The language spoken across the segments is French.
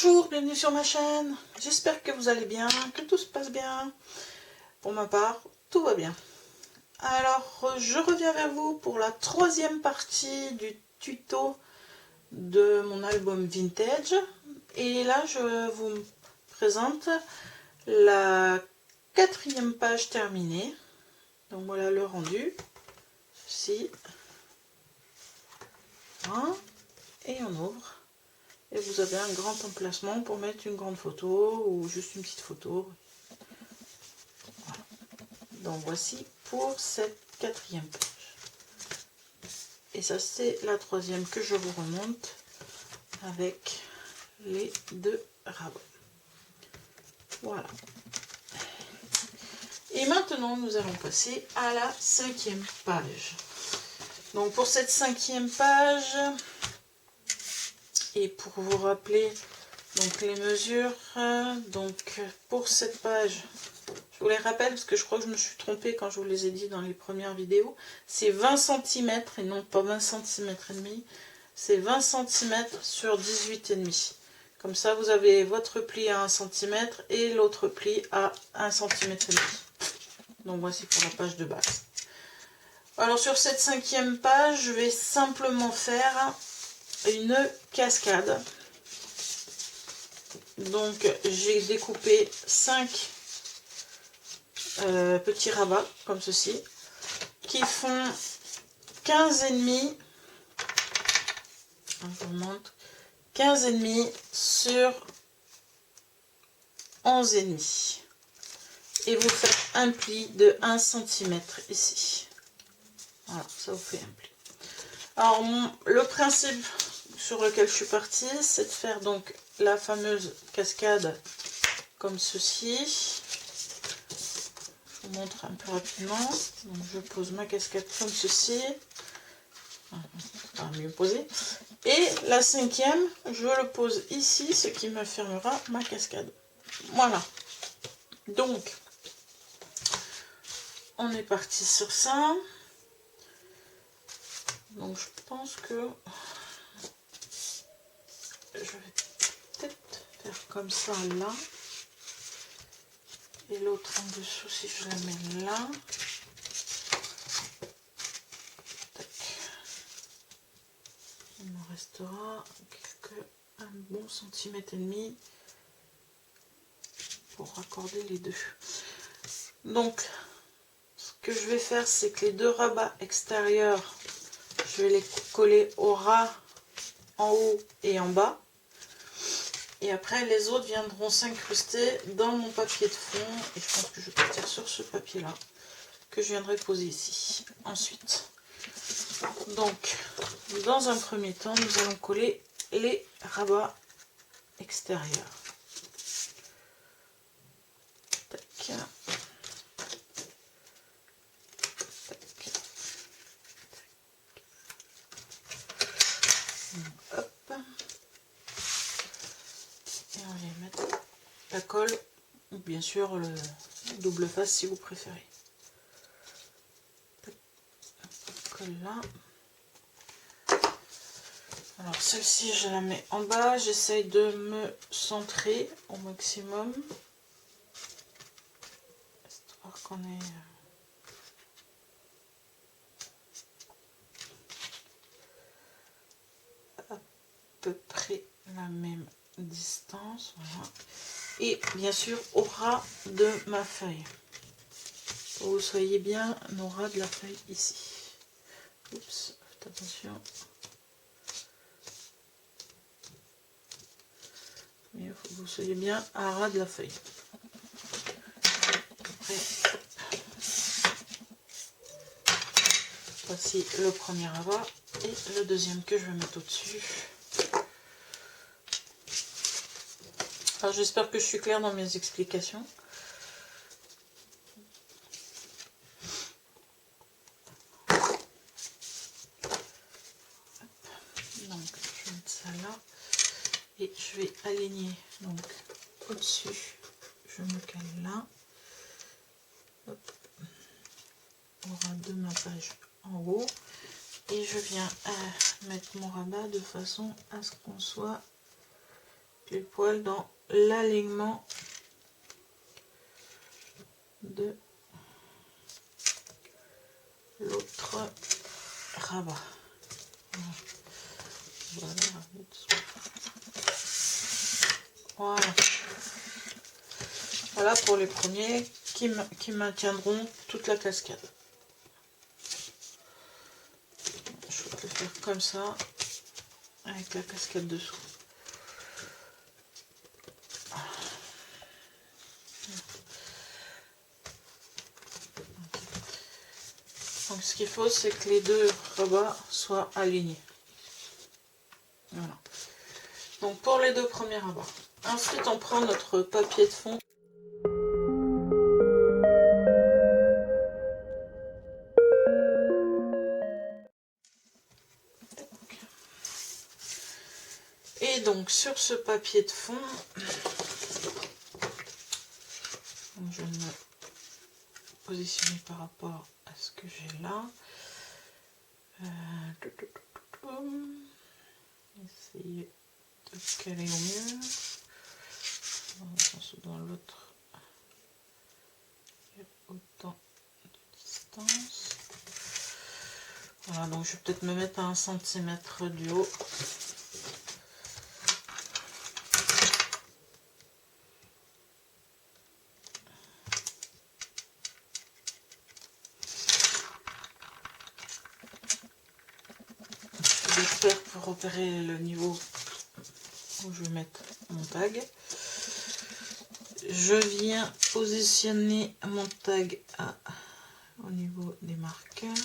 Bonjour, bienvenue sur ma chaîne. J'espère que vous allez bien, que tout se passe bien. Pour ma part, tout va bien. Alors, je reviens vers vous pour la troisième partie du tuto de mon album Vintage. Et là, je vous présente la quatrième page terminée. Donc voilà le rendu. Ceci. Voilà. Et on ouvre. Et vous avez un grand emplacement pour mettre une grande photo ou juste une petite photo. Voilà. Donc voici pour cette quatrième page. Et ça c'est la troisième que je vous remonte avec les deux rabats. Voilà. Et maintenant nous allons passer à la cinquième page. Donc pour cette cinquième page, et pour vous rappeler donc les mesures, donc pour cette page, je vous les rappelle parce que je crois que je me suis trompée quand je vous les ai dit dans les premières vidéos, c'est 20 cm et non pas 20 cm et demi, c'est 20 cm sur 18,5. Comme ça vous avez votre pli à 1 cm et l'autre pli à 1 cm et demi. Donc voici pour la page de base. Alors sur cette cinquième page, je vais simplement faire une cascade. Donc j'ai découpé 5 petits rabats comme ceci qui font 15,5, je vous montre, 15,5 sur 11,5 et vous faites un pli de 1 cm ici. Voilà, ça vous fait un pli. Alors le principe sur lequel je suis partie, c'est de faire donc la fameuse cascade comme ceci. Je vous montre un peu rapidement. Donc je pose ma cascade comme ceci. Pas mieux posé. Et la cinquième, je le pose ici, ce qui me fermera ma cascade. Voilà. Donc, on est parti sur ça. Donc je pense que je vais peut-être faire comme ça là. Et l'autre en dessous, si je la mets là. Tac. Il me restera un bon centimètre et demi pour raccorder les deux. Donc, ce que je vais faire, c'est que les deux rabats extérieurs, je vais les coller au ras en haut et en bas. Et après, les autres viendront s'incruster dans mon papier de fond. Et je pense que je vais partir sur ce papier-là, que je viendrai poser ici. Ensuite, donc, dans un premier temps, nous allons coller les rabats extérieurs. Tac. Tac. Hop. Et on va y mettre la colle, ou bien sûr le double face si vous préférez. Colle là. Alors celle-ci je la mets en bas, j'essaye de me centrer au maximum, histoire qu'on ait à peu près la même distance, voilà. Et bien sûr au ras de ma feuille, pour que vous soyez bien au ras de la feuille ici. Oups, faites attention. Il faut que vous soyez bien à ras de la feuille. Après, voici le premier rabat et le deuxième que je vais mettre au-dessus. Alors j'espère que je suis claire dans mes explications. Donc je vais mettre ça là et je vais aligner donc au-dessus. Je me cale là. Hop. Au ras de ma page en haut. Et je viens mettre mon rabat de façon à ce qu'on soit pile poil dans l'alignement de l'autre rabat. Voilà. Voilà pour les premiers qui maintiendront toute la cascade. Je vais le faire comme ça, avec la cascade dessous. Donc ce qu'il faut, c'est que les deux rebats soient alignés. Voilà. Donc pour les deux premiers rebats. Ensuite, on prend notre papier de fond. Et donc sur ce papier de fond, je vais me positionner par rapport à ce que j'ai là. Essayer de caler au mieux. Dans l'autre, il y a autant de distance. Voilà, donc je vais peut-être me mettre à 1 cm du haut. Pour repérer le niveau où je vais mettre mon tag. Je viens positionner mon tag au niveau des marqueurs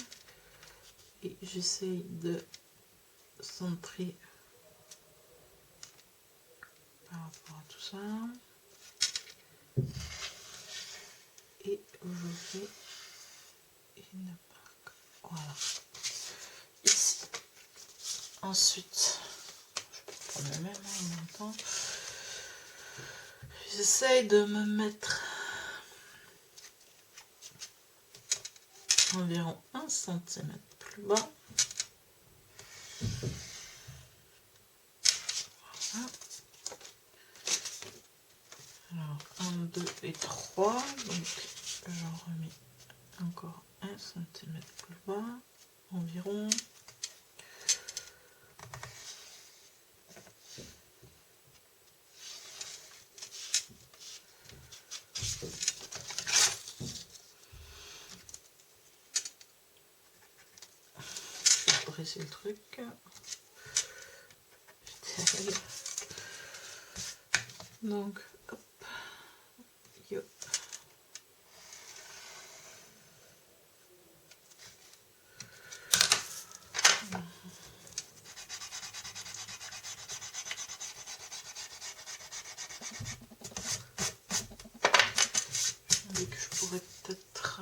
et j'essaye de centrer par rapport à tout ça. Et je fais une marque. Voilà. Ici. Ensuite, je peux prendre le même en même temps. J'essaye de me mettre environ 1 cm plus bas. Voilà. Alors 1, 2 et 3. Donc j'en remets encore 1 cm plus bas environ. C'est le truc. Donc, hop, yo. Que je pourrais peut-être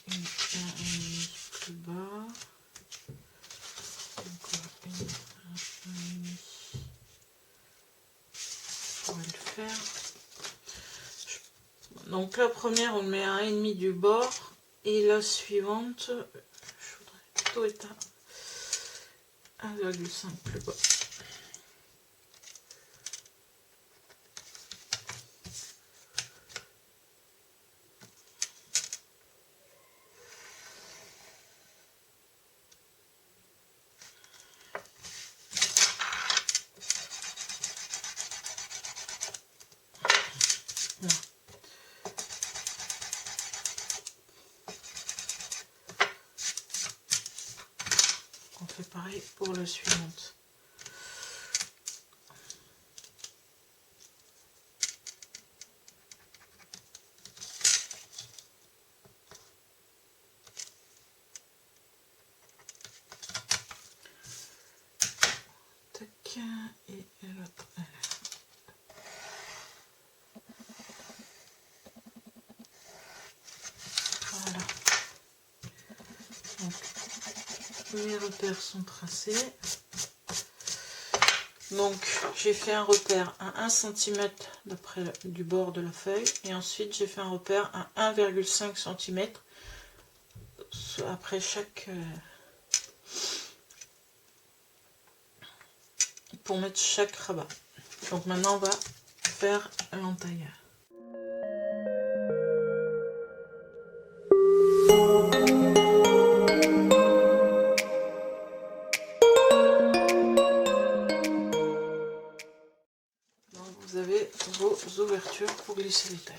une plus bas, encore une on va le faire. Donc la première on le met à 1,5 du bord et la suivante je voudrais plutôt être à 1,5 plus bas. On fait pareil pour la suivante. Tac, et l'autre. Voilà. Donc, mes repères sont tracés. Donc j'ai fait un repère à 1 cm d'après du bord de la feuille et ensuite j'ai fait un repère à 1,5 cm après chaque pour mettre chaque rabat. Donc maintenant on va faire l'entaille. Vous avez vos ouvertures pour glisser les tailles.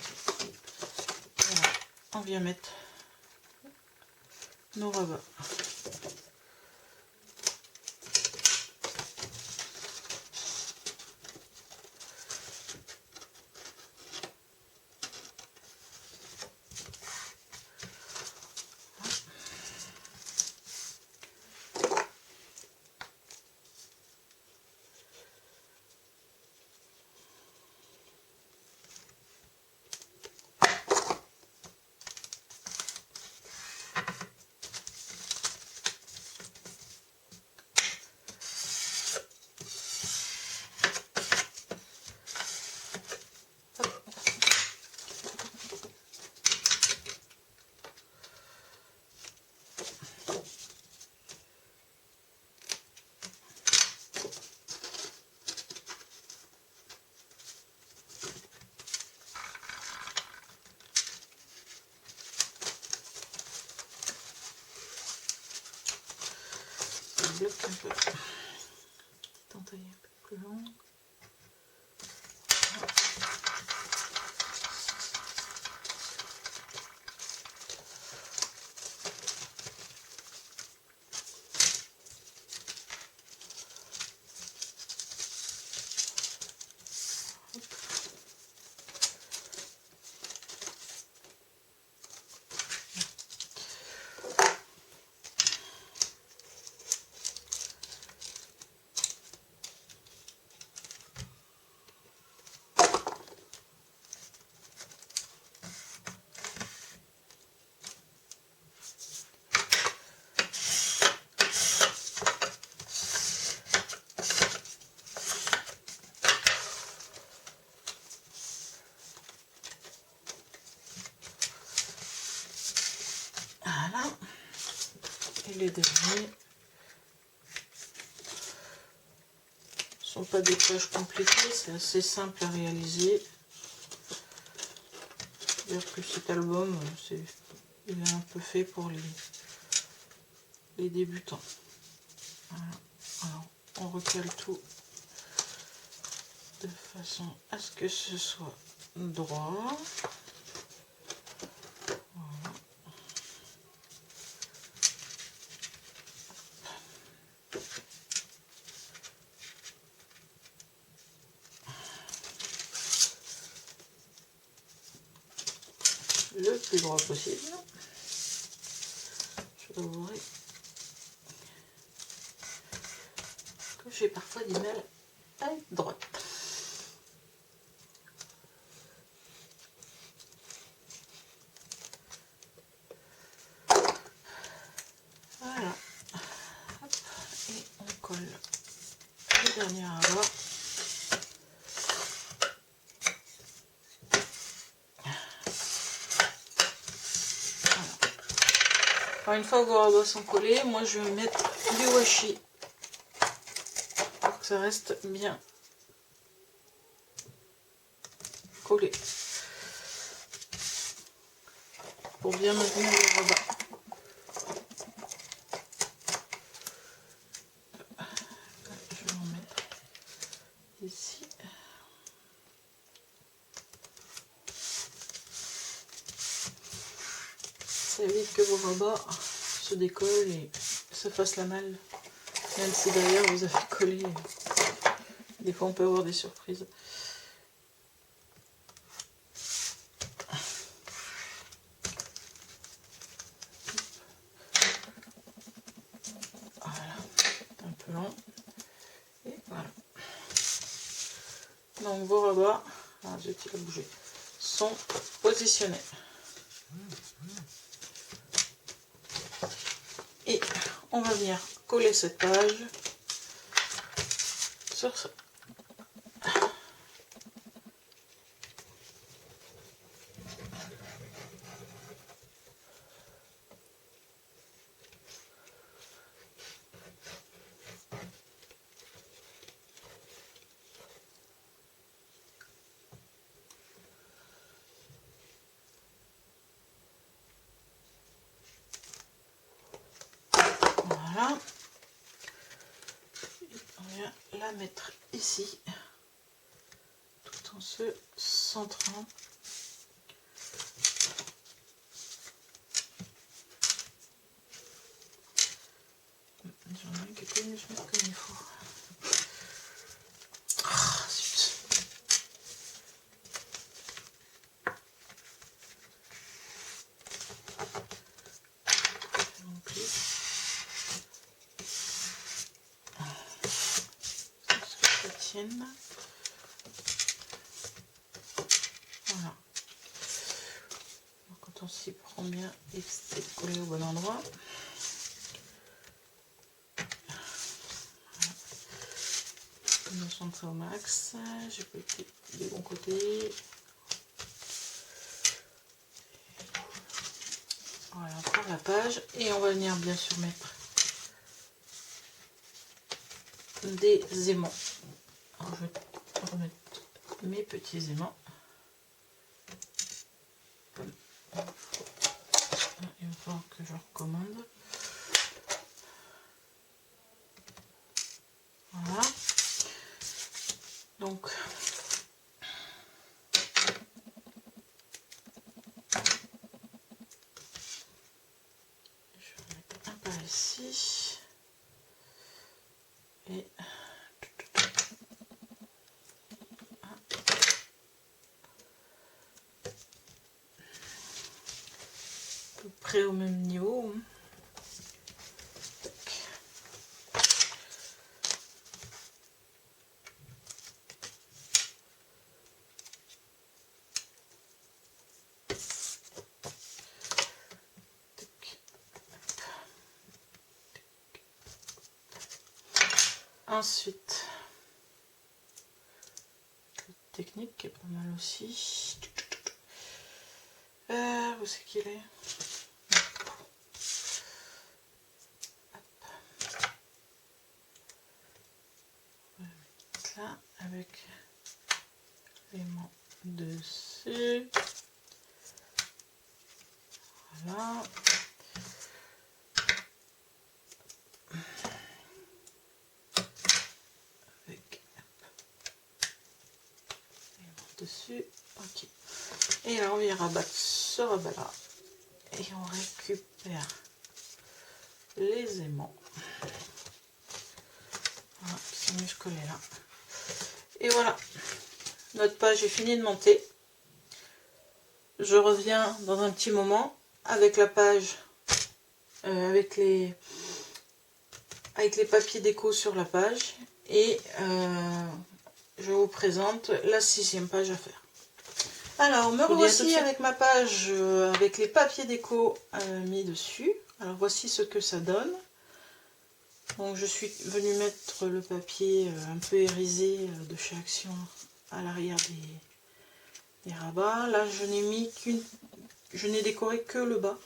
Voilà, on vient mettre nos rabats. Bloque un peu, entaille un peu plus long. Voilà, et les derniers sont pas des pages compliquées, c'est assez simple à réaliser. D'ailleurs que cet album, il est un peu fait pour les débutants. Voilà. Alors, on recale tout de façon à ce que ce soit droit. Voilà. Le plus droit possible. Je avouerai que j'ai parfois du mal à être droite. Voilà. Hop. Et on colle le dernier rabat. Alors, une fois que vos rabats sont collés, moi je vais mettre du washi pour que ça reste bien collé. Pour bien maintenir le rabat. Je vais en mettre ici. Ça évite que vos rabats se décollent et se fassent la malle. Même si derrière vous avez collé, des fois on peut avoir des surprises. Voilà, un peu long. Et voilà. Donc vos rabats, j'ai à bouger, sont positionnés. Et on va venir coller cette page sur ça. Voilà. Et on vient la mettre ici, tout en se centrant. J'en ai qui peut mieux se mettre comme il faut. Ah, zut. Donc, ça tienne. Voilà. Donc, quand on s'y prend bien et que c'est collé au bon endroit. Me centrer au max, j'ai pété des bons côtés. Voilà, on prend la page et on va venir bien sûr mettre des aimants. Alors, je vais remettre mes petits aimants. Il va falloir que je recommande. Voilà. Donc, je vais mettre un par ici. Et à peu près au même niveau. Ensuite, technique qui est pas mal aussi. Où c'est qu'il est? On va mettre là avec l'aimant dessus. Voilà. Avec l'aimant dessus. Ok. Et là on vient rabattre ce rabat là. Et on récupère les aimants. Voilà, qui sont musclés là. Et voilà, notre page est finie de monter. Je reviens dans un petit moment avec la page, avec les papiers déco sur la page. Et je vous présente la 6e page à faire. Alors, me revoici avec ma page, avec les papiers déco mis dessus. Alors, voici ce que ça donne. Donc, je suis venue mettre le papier un peu irisé de chez Action à l'arrière des rabats. Là, je n'ai mis je n'ai décoré que le bas.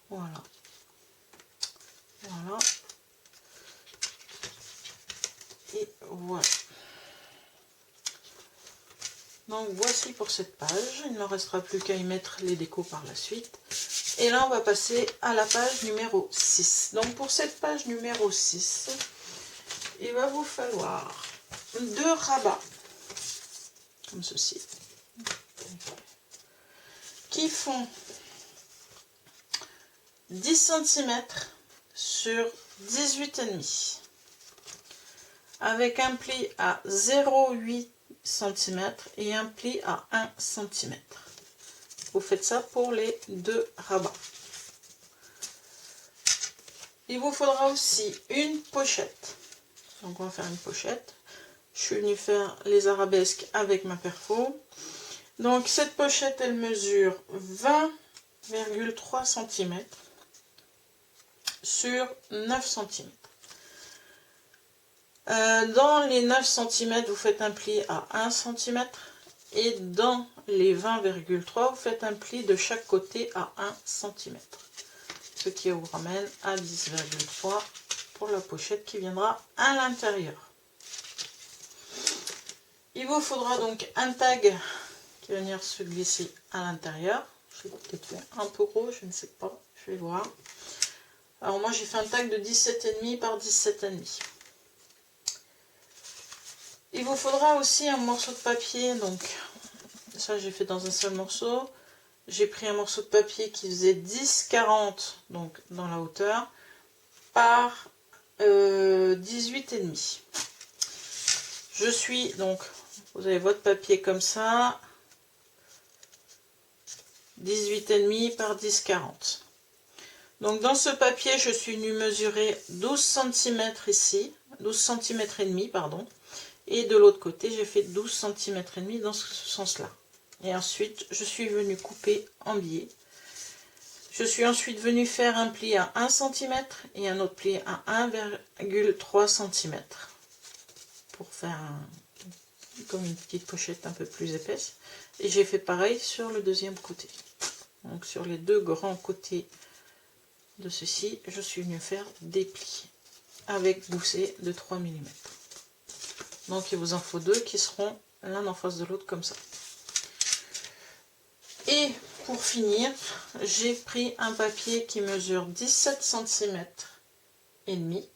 Voilà. Voilà. Et voilà. Donc voici pour cette page, il ne me restera plus qu'à y mettre les décos par la suite. Et là on va passer à la page numéro 6. Donc pour cette page numéro 6, il va vous falloir 2 rabats, comme ceci, qui font 10 cm sur 18,5, avec un pli à 0,8 cm et un pli à 1 cm. Vous faites ça pour les 2 rabats. Il vous faudra aussi une pochette. Donc on va faire une pochette. Je suis venue faire les arabesques avec ma perfo. Donc cette pochette elle mesure 20,3 cm sur 9 cm. Dans les 9 cm, vous faites un pli à 1 cm et dans les 20,3, vous faites un pli de chaque côté à 1 cm. Ce qui vous ramène à 10,3 pour la pochette qui viendra à l'intérieur. Il vous faudra donc un tag qui va venir se glisser à l'intérieur. Je vais peut-être faire un peu gros, je ne sais pas, je vais voir. Alors moi j'ai fait un tag de 17,5 par 17,5. Il vous faudra aussi un morceau de papier, donc ça j'ai fait dans un seul morceau. J'ai pris un morceau de papier qui faisait 10,40, donc dans la hauteur, par 18,5. Je suis donc, vous avez votre papier comme ça, 18,5 par 10,40. Donc dans ce papier, je suis venue mesurer 12 cm ici, 12 cm et demi, pardon. Et de l'autre côté, j'ai fait 12 cm et demi dans ce sens-là. Et ensuite, je suis venue couper en biais. Je suis ensuite venue faire un pli à 1 cm et un autre pli à 1,3 cm pour faire comme une petite pochette un peu plus épaisse. Et j'ai fait pareil sur le deuxième côté. Donc sur les deux grands côtés de ceci, je suis venue faire des plis avec gousset de 3 mm. Donc il vous en faut deux qui seront l'un en face de l'autre comme ça. Et pour finir, j'ai pris un papier qui mesure 17 cm et demi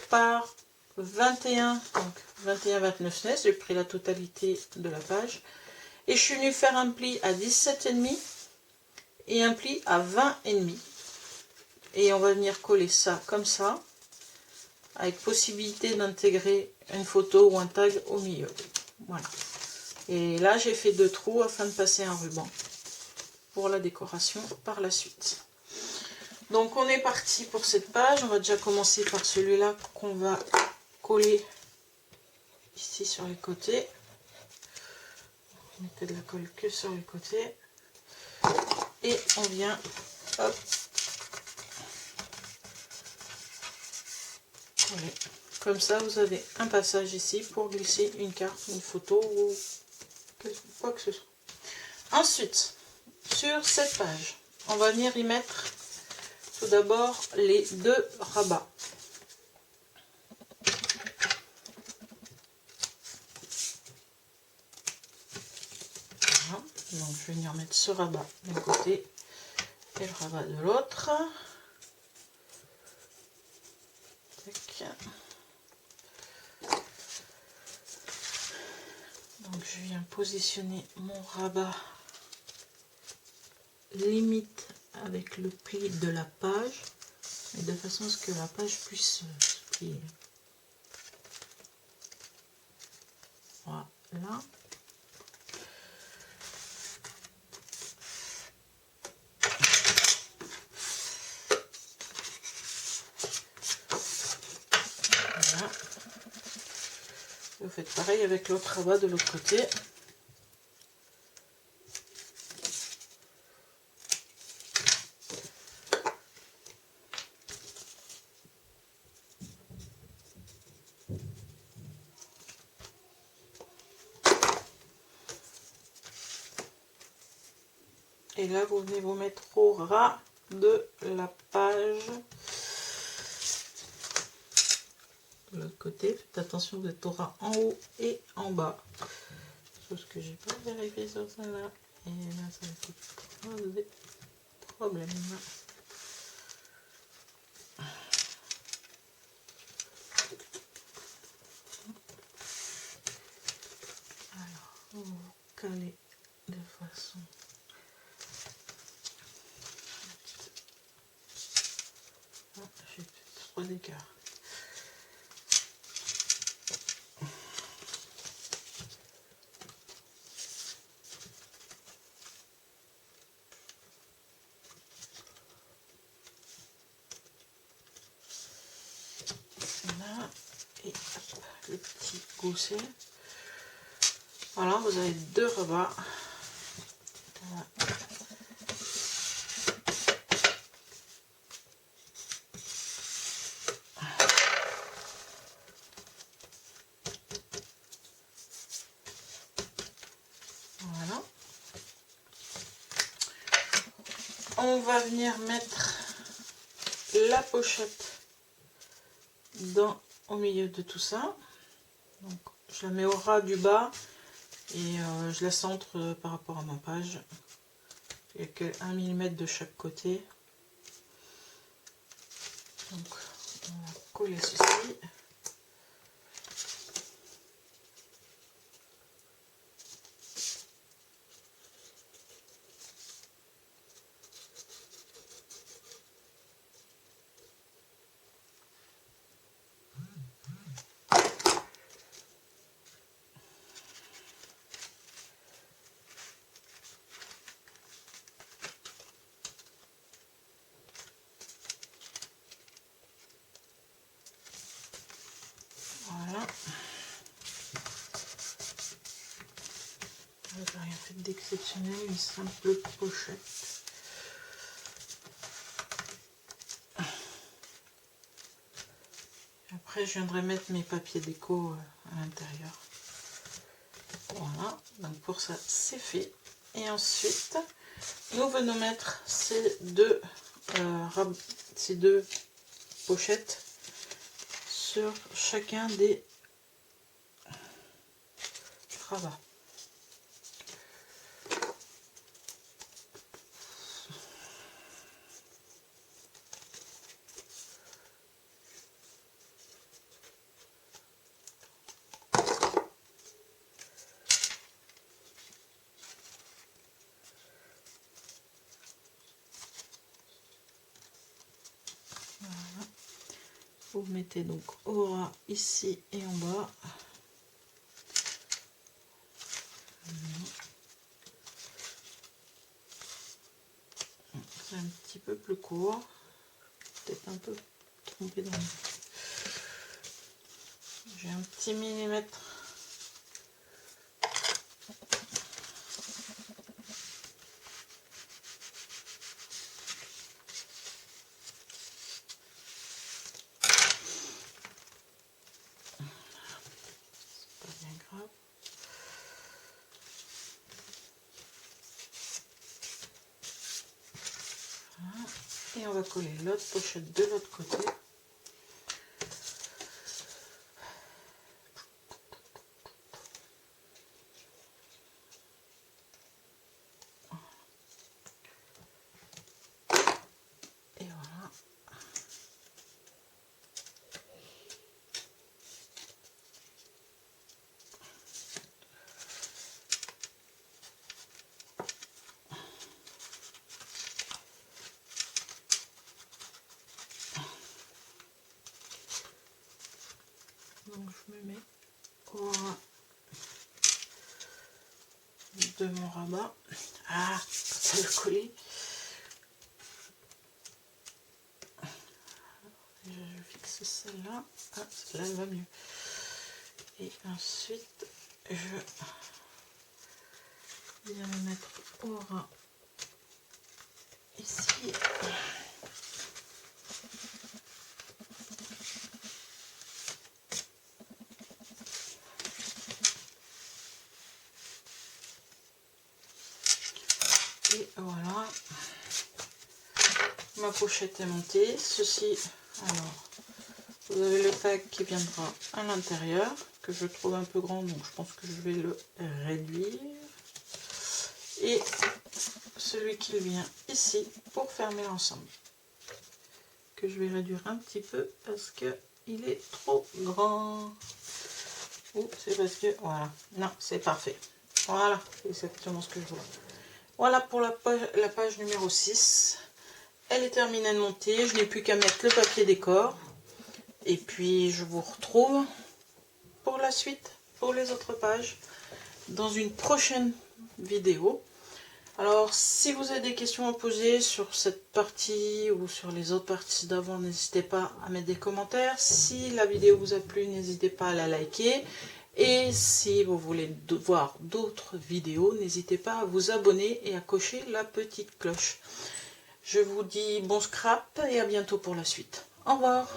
par 21, donc 21-29 nes. J'ai pris la totalité de la page. Et je suis venue faire un pli à 17,5 et un pli à 20,5. Et on va venir coller ça comme ça, avec possibilité d'intégrer une photo ou un tag au milieu. Voilà. Et là, j'ai fait 2 trous afin de passer un ruban pour la décoration par la suite. Donc, on est parti pour cette page. On va déjà commencer par celui-là qu'on va coller ici sur les côtés. On mettait de la colle que sur les côtés. Et on vient, hop, coller. Comme ça, vous avez un passage ici pour glisser une carte, une photo ou quoi que ce soit. Ensuite, sur cette page, on va venir y mettre tout d'abord les 2 rabats. Voilà. Donc je vais venir mettre ce rabat d'un côté et le rabat de l'autre. Donc je viens positionner mon rabat limite avec le pli de la page, et de façon à ce que la page puisse se plier. Voilà. Voilà. Vous faites pareil avec l'autre rabat de l'autre côté. Et là, vous venez vous mettre au ras de la page. De l'autre côté, faites attention d'être au ras en haut et en bas. Chose que j'ai pas vérifié sur celle-là. Et là, ça va être des problèmes. Alors, on va caler de façon... Ah, j'ai peut-être trop d'écart. Là, et hop, le petit gousset. Voilà, vous avez 2 rabats. Voilà. Voilà. On va venir mettre la pochette au milieu de tout ça. Donc, je la mets au ras du bas et je la centre par rapport à ma page. Il n'y a que 1 mm de chaque côté. Donc on va coller ceci. Voilà. J'ai rien fait d'exceptionnel, une simple pochette. Après, je viendrai mettre mes papiers déco à l'intérieur. Voilà, donc pour ça, c'est fait. Et ensuite, nous venons mettre ces deux pochettes sur chacun des rabats. Vous mettez donc Aura ici et en bas. C'est un petit peu plus court. Peut-être un peu trompé dans le... J'ai un petit millimètre. C'est pas bien grave. Voilà. Et on va coller l'autre pochette de l'autre côté. Et voilà. Donc je me mets Aura de mon rabat. Ah, c'est le coller. Déjà je fixe celle-là. Ah, celle-là elle va mieux. Et ensuite je viens mettre Aura ici. Et voilà, ma pochette est montée. Ceci, alors, vous avez le tag qui viendra à l'intérieur, que je trouve un peu grand, donc je pense que je vais le réduire. Et celui qui vient ici pour fermer l'ensemble, que je vais réduire un petit peu parce que il est trop grand. Ou c'est parce que, voilà, non, c'est parfait. Voilà, c'est exactement ce que je vois. Voilà pour la page numéro 6. Elle est terminée de monter. Je n'ai plus qu'à mettre le papier décor. Et puis je vous retrouve pour la suite, pour les autres pages, dans une prochaine vidéo. Alors si vous avez des questions à poser sur cette partie ou sur les autres parties d'avant, n'hésitez pas à mettre des commentaires. Si la vidéo vous a plu, n'hésitez pas à la liker. Et si vous voulez voir d'autres vidéos, n'hésitez pas à vous abonner et à cocher la petite cloche. Je vous dis bon scrap et à bientôt pour la suite. Au revoir.